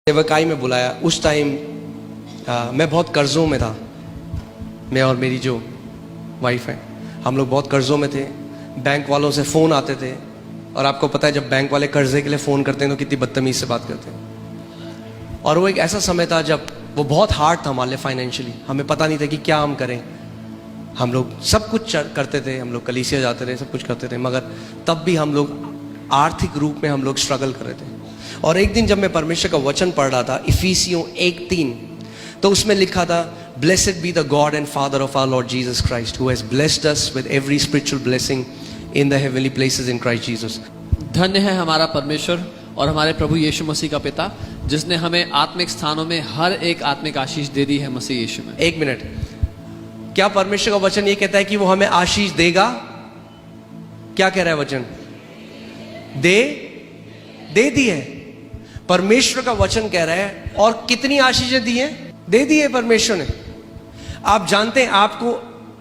सेवकाई में बुलाया। उस टाइम मैं बहुत कर्ज़ों में था। मैं और मेरी जो वाइफ है, हम लोग बहुत कर्ज़ों में थे। बैंक वालों से फ़ोन आते थे, और आपको पता है जब बैंक वाले कर्ज़े के लिए फ़ोन करते हैं तो कितनी बदतमीज़ से बात करते हैं। और वो एक ऐसा समय था जब वो बहुत हार्ड था हमारे लिए फाइनेंशियली। हमें पता नहीं था कि क्या हम करें। हम लोग सब कुछ करते थे, हम लोग कलीसिया जाते थे, सब कुछ करते थे, मगर तब भी हम लोग आर्थिक रूप में हम लोग स्ट्रगल कर रहे थे। और एक दिन जब मैं परमेश्वर का वचन पढ़ रहा था, इफिसियों 1:3, तो उसमें लिखा था, blessed be the God and Father of our Lord Jesus Christ who has blessed us with every spiritual blessing in the heavenly places in Christ Jesus. धन्य है हमारा परमेश्वर और हमारे प्रभु यीशु मसीह का पिता, जिसने हमें आत्मिक स्थानों में हर एक आत्मिक आशीष दे दी है मसीह यीशु में। एक मिनट, क्या परमेश्वर का वचन ये कहता है कि वो हमें आशीष देगा? क्या कह रहा है वचन? दे दी है। परमेश्वर का वचन कह रहा है, और कितनी आशीषें दी हैं? दे दी है परमेश्वर ने। आप जानते हैं आपको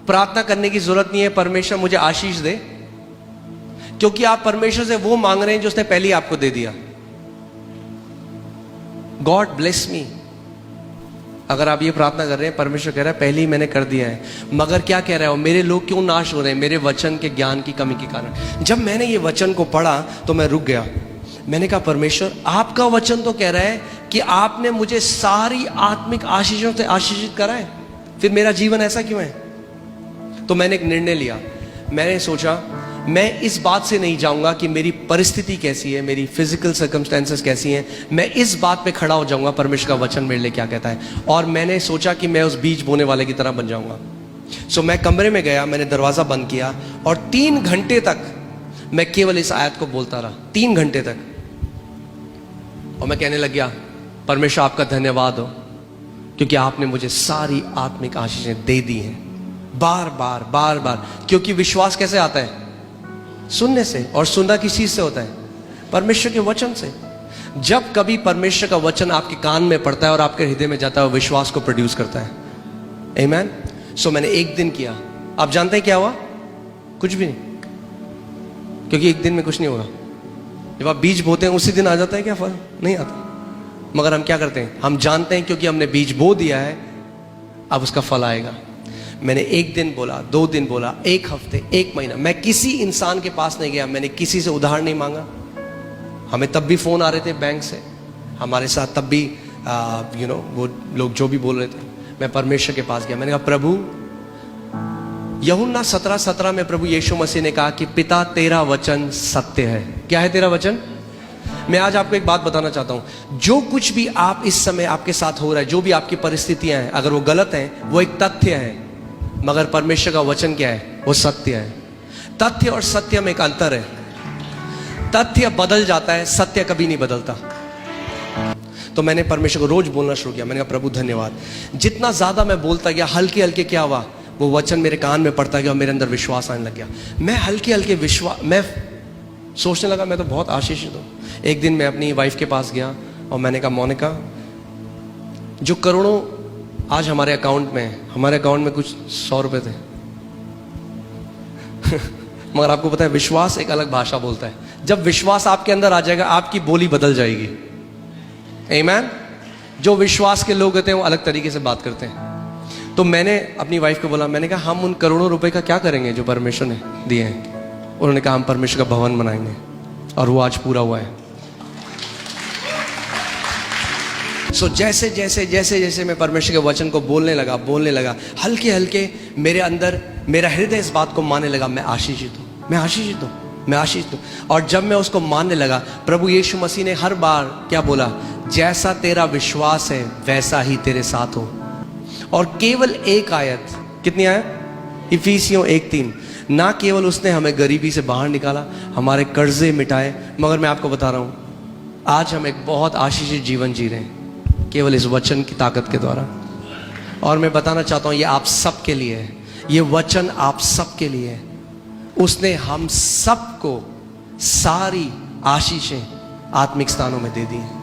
प्रार्थना करने की जरूरत नहीं है परमेश्वर मुझे आशीष दे, क्योंकि आप परमेश्वर से वो मांग रहे हैं जो उसने पहले ही आपको दे दिया। गॉड ब्लेस मी, अगर आप ये प्रार्थना कर रहे हैं, परमेश्वर कह रहा है पहले ही मैंने कर दिया है। मगर क्या कह रहा है, मेरे लोग क्यों नाश हो रहे हैं? मेरे वचन के ज्ञान की कमी के कारण। जब मैंने ये वचन को पढ़ा तो मैं रुक गया। मैंने कहा परमेश्वर, आपका वचन तो कह रहा है कि आपने मुझे सारी आत्मिक आशीषों से आशीषित करा है, फिर मेरा जीवन ऐसा क्यों है? तो मैंने एक निर्णय लिया। मैंने सोचा मैं इस बात से नहीं जाऊंगा कि मेरी परिस्थिति कैसी है, मेरी फिजिकल सर्कमस्टेंसेस कैसी हैं। मैं इस बात पे खड़ा हो जाऊंगा परमेश्वर का वचन मेरे लिए क्या कहता है। और मैंने सोचा कि मैं उस बीज बोने वाले की तरह बन जाऊंगा। सो मैं कमरे में गया, मैंने दरवाजा बंद किया, और 3 घंटे तक मैं केवल इस आयत को बोलता रहा। 3 घंटे तक। और मैं कहने लग गया, परमेश्वर आपका धन्यवाद हो, क्योंकि आपने मुझे सारी आत्मिक आशीषें दे दी हैं। बार बार बार बार। क्योंकि विश्वास कैसे आता है? सुनने से। और सुनना किस चीज से होता है? परमेश्वर के वचन से। जब कभी परमेश्वर का वचन आपके कान में पड़ता है और आपके हृदय में जाता है, विश्वास को प्रोड्यूस करता है। आमीन। सो मैंने एक दिन किया। आप जानते हैं क्या हुआ? कुछ भी नहीं, क्योंकि एक दिन में कुछ नहीं होगा। जब आप बीज बोते हैं उसी दिन आ जाता है क्या फल? नहीं आता। मगर हम क्या करते हैं? हम जानते हैं क्योंकि हमने बीज बो दिया है, अब उसका फल आएगा। मैंने 1 दिन बोला, 2 दिन बोला, 1 हफ्ते, 1 महीना। मैं किसी इंसान के पास नहीं गया, मैंने किसी से उधार नहीं मांगा। हमें तब भी फोन आ रहे थे बैंक से, हमारे साथ तब भी वो लोग जो भी बोल रहे थे। मैं परमेश्वर के पास गया। मैंने कहा प्रभु, यूहन्ना 17:17 में प्रभु यीशु मसीह ने कहा कि पिता तेरा वचन सत्य है। क्या है तेरा वचन? मैं आज आपको एक बात बताना चाहता हूं। जो कुछ भी आप इस समय आपके साथ हो रहा है, जो भी आपकी परिस्थितियां हैं, अगर वो गलत हैं, वो एक तथ्य है। मगर परमेश्वर का वचन क्या है? वो सत्य है। तथ्य और सत्य में एक अंतर है। तथ्य बदल जाता है, सत्य कभी नहीं बदलता। तो मैंने परमेश्वर को रोज बोलना शुरू किया। मैंने कहा प्रभु धन्यवाद। जितना ज्यादा मैं बोलता गया, हल्के हल्के क्या हुआ, वो वचन मेरे कान में पड़ता गया और मेरे अंदर विश्वास आने लग गया। मैं हल्के हल्के मैं सोचने लगा मैं तो बहुत आशीषित हूं। एक दिन मैं अपनी वाइफ के पास गया और मैंने कहा मोनिका, जो करोड़ों आज हमारे अकाउंट में है, हमारे अकाउंट में कुछ 100 रुपए थे मगर आपको पता है विश्वास एक अलग भाषा बोलता है। जब विश्वास आपके अंदर आ जाएगा, आपकी बोली बदल जाएगी। आमीन। जो विश्वास के लोग होते हैं वो अलग तरीके से बात करते हैं। तो मैंने अपनी वाइफ को बोला, मैंने कहा हम उन करोड़ों रुपए का क्या करेंगे जो परमेश्वर ने दिए हैं? उन्होंने कहा हम परमेश्वर का भवन बनाएंगे, और वो आज पूरा हुआ है। सो जैसे जैसे जैसे जैसे मैं परमेश्वर के वचन को बोलने लगा, हल्के हल्के मेरे अंदर मेरा हृदय इस बात को मानने लगा, मैं आशीषित हूँ, मैं आशीषित हूँ, मैं आशीषित हूँ। और जब मैं उसको मानने लगा, प्रभु यीशु मसीह ने हर बार क्या बोला? जैसा तेरा विश्वास है वैसा ही तेरे साथ हो। और केवल एक आयत, कितनी आयत? इफिसियों 1:3। ना केवल उसने हमें गरीबी से बाहर निकाला, हमारे कर्जे मिटाए, मगर मैं आपको बता रहा हूं, आज हम एक बहुत आशीषित जीवन जी रहे हैं केवल इस वचन की ताकत के द्वारा। और मैं बताना चाहता हूं, ये आप सबके लिए है, ये वचन आप सबके लिए है। उसने हम सबको सारी आशीषें आत्मिक स्थानों में दे दी हैं।